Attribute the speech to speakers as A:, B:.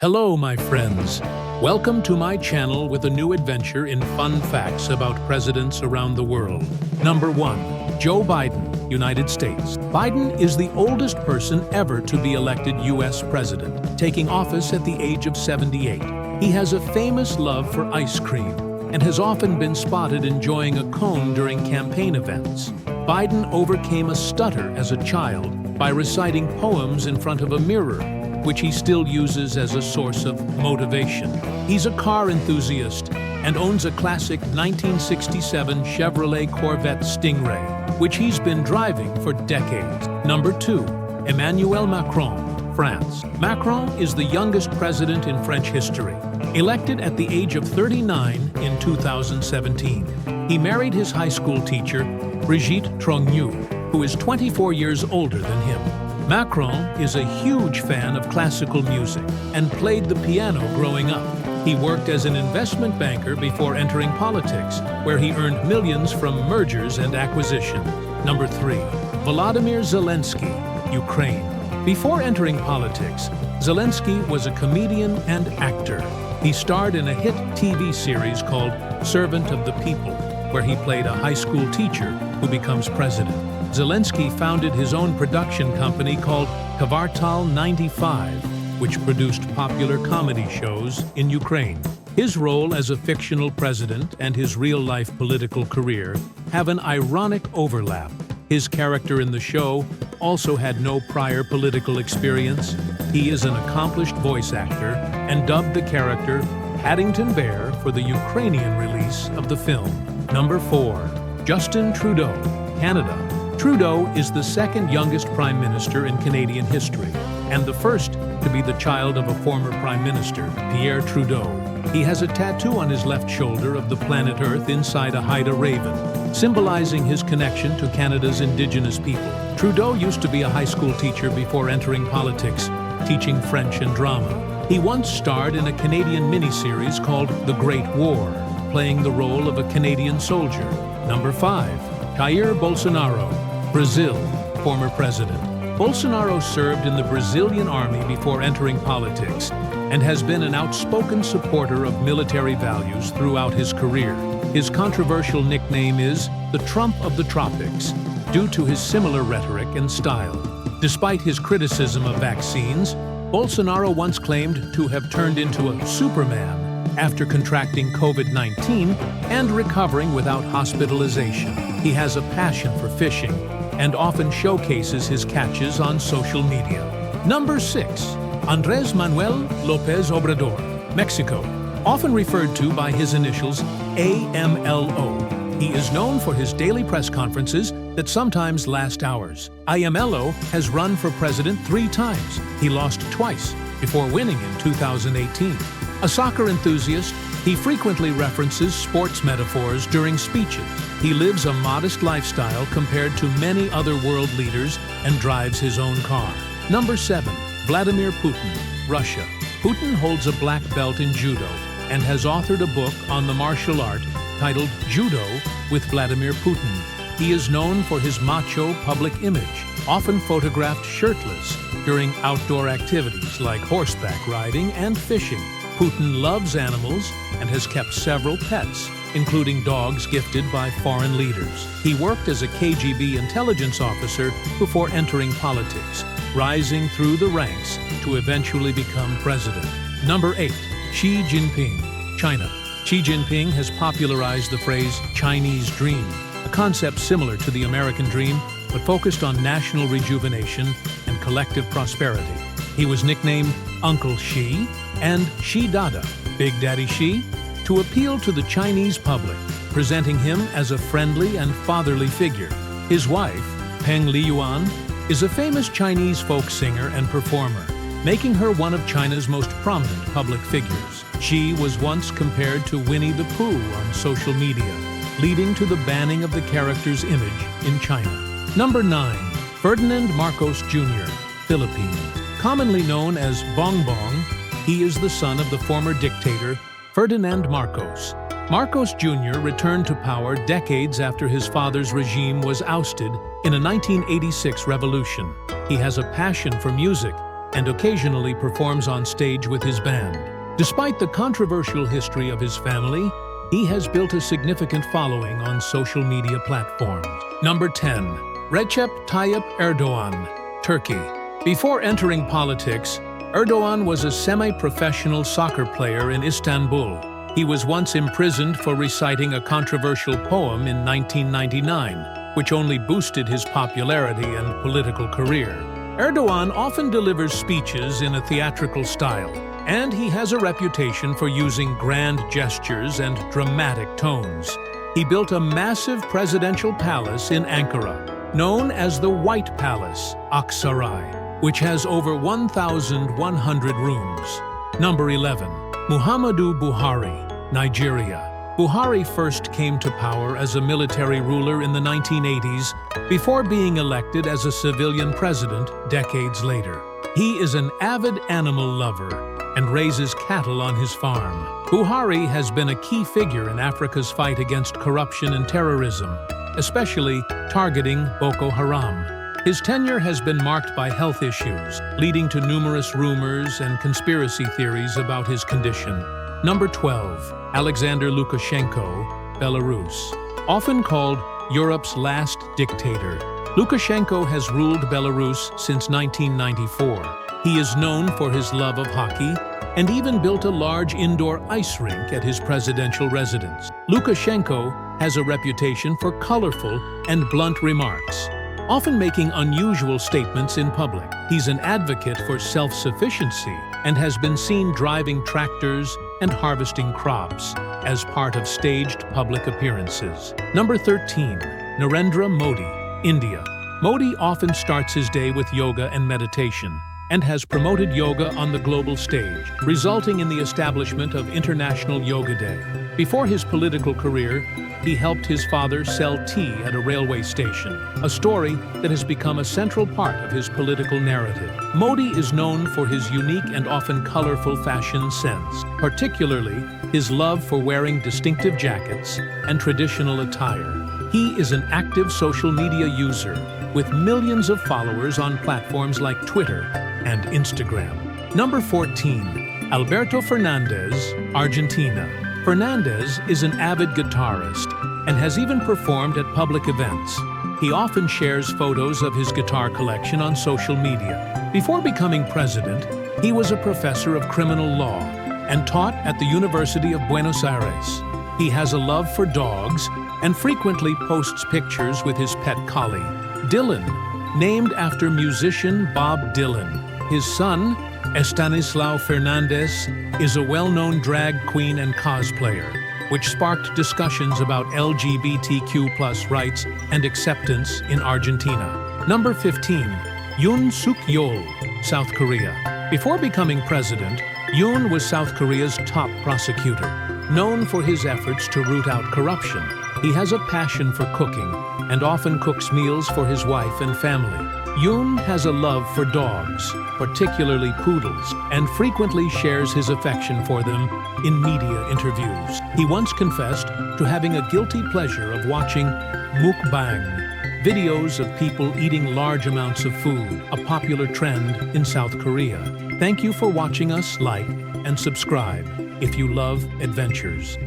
A: Hello, my friends. Welcome to my channel with a new adventure in fun facts about presidents around the world. Number 1. Joe Biden, United States. Biden is the oldest person ever to be elected U.S. president, taking office at the age of 78. He has a famous love for ice cream and has often been spotted enjoying a cone during campaign events. Biden overcame a stutter as a child by reciting poems in front of a mirror, which he still uses as a source of motivation. He's a car enthusiast and owns a classic 1967 Chevrolet Corvette Stingray, which he's been driving for decades. Number 2. Emmanuel Macron, France. Macron is the youngest president in French history. Elected at the age of 39 in 2017, he married his high school teacher, Brigitte Trogneux, who is 24 years older than him. Macron is a huge fan of classical music and played the piano growing up. He worked as an investment banker before entering politics, where he earned millions from mergers and acquisitions. Number 3. Volodymyr Zelenskyy, Ukraine. Before entering politics, Zelenskyy was a comedian and actor. He starred in a hit TV series called Servant of the People, where he played a high school teacher who becomes president. Zelenskyy founded his own production company called Kvartal 95, which produced popular comedy shows in Ukraine. His role as a fictional president and his real-life political career have an ironic overlap. His character in the show also had no prior political experience. He is an accomplished voice actor and dubbed the character Paddington Bear for the Ukrainian release of the film. Number 4. Justin Trudeau, Canada. Trudeau is the second youngest prime minister in Canadian history, and the first to be the child of a former prime minister, Pierre Trudeau. He has a tattoo on his left shoulder of the planet Earth inside a Haida raven, symbolizing his connection to Canada's Indigenous people. Trudeau used to be a high school teacher before entering politics, teaching French and drama. He once starred in a Canadian miniseries called The Great War, playing the role of a Canadian soldier. Number 5. Jair Bolsonaro, Brazil, former president. Bolsonaro served in the Brazilian army before entering politics and has been an outspoken supporter of military values throughout his career. His controversial nickname is the Trump of the Tropics, due to his similar rhetoric and style. Despite his criticism of vaccines, Bolsonaro once claimed to have turned into a Superman after contracting COVID-19 and recovering without hospitalization. He has a passion for fishing and often showcases his catches on social media. Number 6. Andrés Manuel Lopez Obrador, Mexico. Often referred to by his initials AMLO, he is known for his daily press conferences that sometimes last hours. AMLO has run for president 3 times. He lost twice before winning in 2018. A soccer enthusiast, he frequently references sports metaphors during speeches. He lives a modest lifestyle compared to many other world leaders and drives his own car. Number 7. Vladimir Putin, Russia. Putin holds a black belt in judo and has authored a book on the martial art titled Judo with Vladimir Putin. He is known for his macho public image, often photographed shirtless during outdoor activities like horseback riding and fishing. Putin loves animals and has kept several pets, including dogs gifted by foreign leaders. He worked as a KGB intelligence officer before entering politics, rising through the ranks to eventually become president. Number 8. Xi Jinping, China. Xi Jinping has popularized the phrase Chinese dream, a concept similar to the American dream, but focused on national rejuvenation and collective prosperity. He was nicknamed Uncle Xi and Xi Dada, Big Daddy Xi, to appeal to the Chinese public, presenting him as a friendly and fatherly figure. His wife, Peng Liyuan, is a famous Chinese folk singer and performer, making her one of China's most prominent public figures. Xi was once compared to Winnie the Pooh on social media, leading to the banning of the character's image in China. Number 9. Ferdinand Marcos Jr., Philippines. Commonly known as Bong Bong, he is the son of the former dictator Ferdinand Marcos. Marcos Jr. returned to power decades after his father's regime was ousted in a 1986 revolution. He has a passion for music and occasionally performs on stage with his band. Despite the controversial history of his family, he has built a significant following on social media platforms. Number 10. Recep Tayyip Erdogan, Turkey. Before entering politics, Erdogan was a semi-professional soccer player in Istanbul. He was once imprisoned for reciting a controversial poem in 1999, which only boosted his popularity and political career. Erdogan often delivers speeches in a theatrical style, and he has a reputation for using grand gestures and dramatic tones. He built a massive presidential palace in Ankara, known as the White Palace, Aksaray, which has over 1,100 rooms. Number 11. Muhammadu Buhari, Nigeria. Buhari first came to power as a military ruler in the 1980s before being elected as a civilian president decades later. He is an avid animal lover and raises cattle on his farm. Buhari has been a key figure in Africa's fight against corruption and terrorism, especially targeting Boko Haram. His tenure has been marked by health issues, leading to numerous rumors and conspiracy theories about his condition. Number 12. Alexander Lukashenko, Belarus. Often called Europe's last dictator, Lukashenko has ruled Belarus since 1994. He is known for his love of hockey and even built a large indoor ice rink at his presidential residence. Lukashenko has a reputation for colorful and blunt remarks, often making unusual statements in public. He's an advocate for self-sufficiency and has been seen driving tractors and harvesting crops as part of staged public appearances. Number 13. Narendra Modi, India. Modi often starts his day with yoga and meditation, and has promoted yoga on the global stage, resulting in the establishment of International Yoga Day. Before his political career, he helped his father sell tea at a railway station, a story that has become a central part of his political narrative. Modi is known for his unique and often colorful fashion sense, particularly his love for wearing distinctive jackets and traditional attire. He is an active social media user, with millions of followers on platforms like Twitter and Instagram. Number 14. Alberto Fernandez, Argentina. Fernandez is an avid guitarist and has even performed at public events. He often shares photos of his guitar collection on social media. Before becoming president, he was a professor of criminal law and taught at the University of Buenos Aires. He has a love for dogs and frequently posts pictures with his pet collie, Dylan, named after musician Bob Dylan. His son, Estanislao Fernandez, is a well-known drag queen and cosplayer, which sparked discussions about LGBTQ+ rights and acceptance in Argentina. Number 15. Yoon Suk-yeol, South Korea. Before becoming president, Yoon was South Korea's top prosecutor. Known for his efforts to root out corruption, he has a passion for cooking and often cooks meals for his wife and family. Yoon has a love for dogs, particularly poodles, and frequently shares his affection for them in media interviews. He once confessed to having a guilty pleasure of watching mukbang, videos of people eating large amounts of food, a popular trend in South Korea. Thank you for watching us. Like and subscribe if you love adventures.